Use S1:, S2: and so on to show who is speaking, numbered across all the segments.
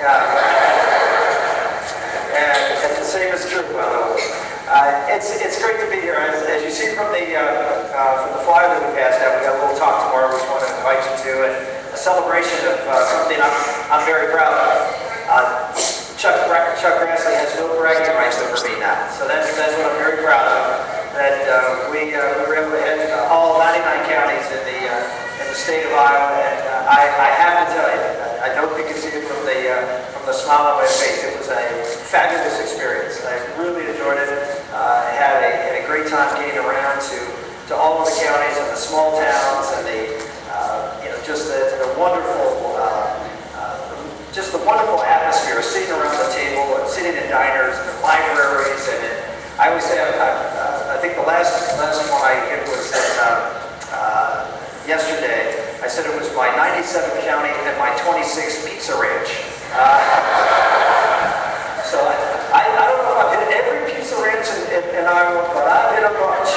S1: And the same is true. It's great to be here. As you see from the flyer that we passed out, we got a little talk tomorrow, which I want to invite you to, and a celebration of something I'm very proud of. Chuck Grassley has no bragging rights over me now, so that's what I'm very proud of. That we were able to hit all 99 counties in the state of Iowa, and I have to tell you, I don't think you see it from the smile on my face. It was a fabulous experience. I really enjoyed it. I had a great time getting around to all of the counties and the small towns and just the wonderful atmosphere, sitting around the table and sitting in diners and in libraries. And I always say, I think the last one I did was yesterday. I said it was my 97th county and my 26th pizza ranch. So I don't know if I've hit every pizza ranch in Iowa, but I've hit a bunch.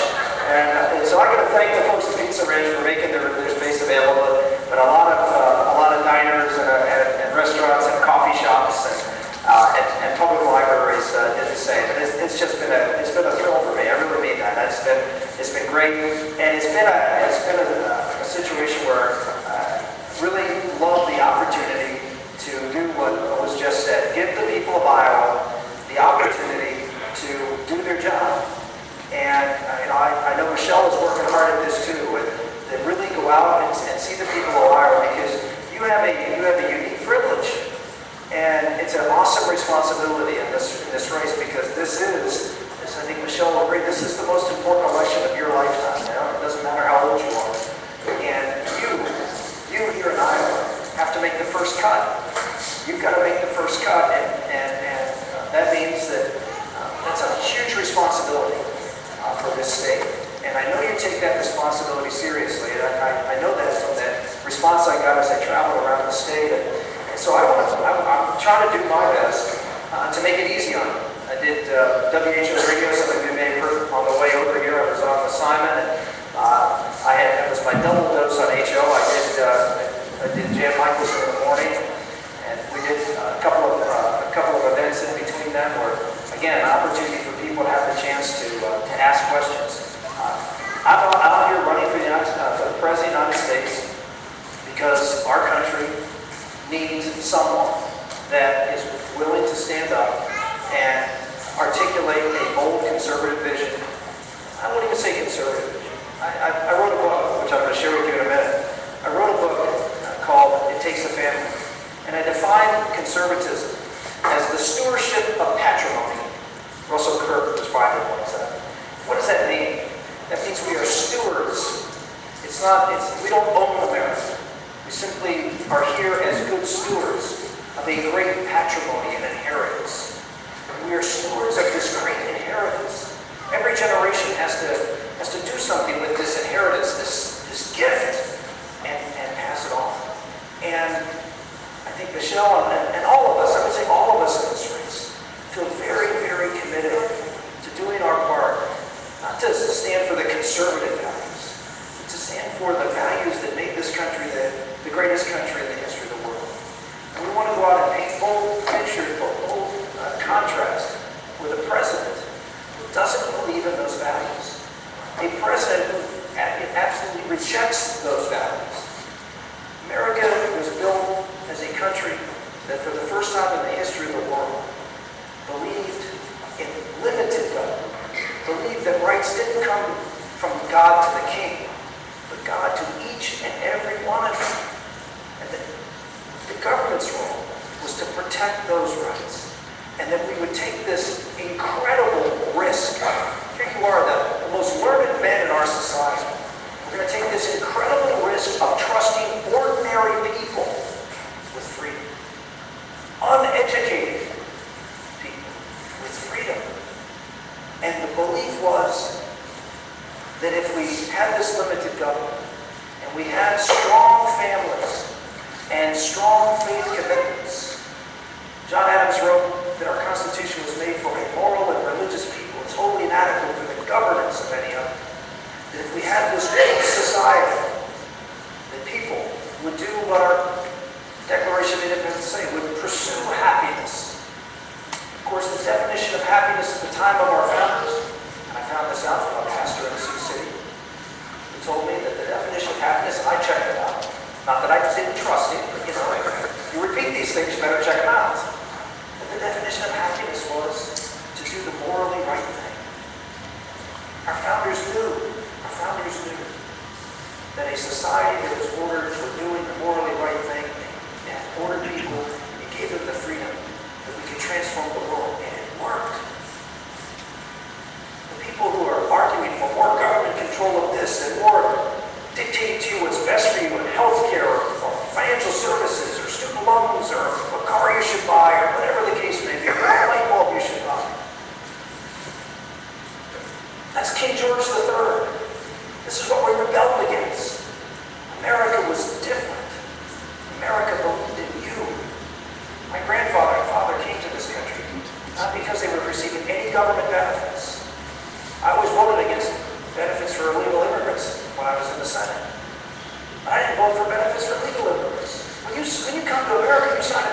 S1: And so I got to thank the folks at Pizza Ranch for making their space available. But a lot of diners and restaurants and coffee shops and public libraries did the same. And it's been a thrill for me. I really mean that. It's been great, and it's been a situation where I really love the opportunity to do what was just said. Give the people of Iowa the opportunity to do their job. And I know Michelle is working hard at this too, to really go out and see the people of Iowa, because you have a unique privilege, and it's an awesome responsibility in this race, because this is, as I think Michelle will agree, this is the most important election of your lifetime. It doesn't matter how old you are, and you here in Iowa have to make the first cut. You've got to make the first cut, and that means that that's a huge responsibility for this state. And I know you take that responsibility seriously. And I know that from the response I got as I traveled around the state. And so I'm trying to do my best to make it easy on you. I did WHO radio, so you may have heard on the way over here. I was on assignment, and that was my double dose on HO. I did Jan Michaelson in the morning, and we did a couple of events in between them where, again, an opportunity for people to have the chance to ask questions. I'm out here running for the President of the United States because our country needs someone that is willing to stand up and articulate a bold conservative vision. I won't even say conservative vision. I wrote a book, which I'm going to share with you in a minute. I wrote a book called It Takes a Family. And I define conservatism as the stewardship of patrimony. Russell Kirk was fine with that. What does that mean? That means we are stewards. We don't own America. We simply are here as good stewards of a great patrimony and inheritance. And we are stewards of this great inheritance. Every generation has to do something with this inheritance, this gift, and pass it on. And I think Michelle and all of us, I would say all of us in this race, feel very, very committed to doing our part, not to stand for the conservative values, but to stand for the values that made this country the greatest country in the history of the world. And we want to go out and paint bold pictures, bold contrast with a president who doesn't believe in those values. A president who absolutely rejects those values. America was built as a country that for the first time in the history of the world believed in limited government, believed that rights didn't come from God to the king, but God to each and every one of them. And that the government's role was to protect those rights. And that we would take this incredible risk. Here you are, the most learned man in our society. We're going to take this incredible risk of trusting ordinary people with freedom. Uneducated people with freedom. And the belief was that if we had this limited government, and we had strong families and strong faith commitments, John Adams wrote that our Constitution was made for a moral and religious people. It's wholly inadequate for the governance of any other. That if we had this great society, that people would do what our Declaration Declaration of Independence say, would pursue happiness. Of course, the definition of happiness at the time of our founders, and I found this out from a pastor in Sioux City, who told me that the definition of happiness, I checked it out. Not that I didn't trust it, but you repeat these things, you better check them out. But the definition of happiness was to do the morally right thing. Our founders knew that a society that was ordered for doing the morally right thing, and ordered people, and gave them the freedom that we could transform the world, and it worked. The people who are arguing for more government control of this and more dictating to you what's best for you in healthcare or financial services or student loans or what car you should buy or whatever the case may be, or what light bulb you should buy. That's King George III. This is what we rebelled against. America was different. America believed in you. My grandfather and father came to this country not because they were receiving any government benefits. I always voted against benefits for illegal immigrants when I was in the Senate. I didn't vote for benefits for legal immigrants. When you come to America, you sign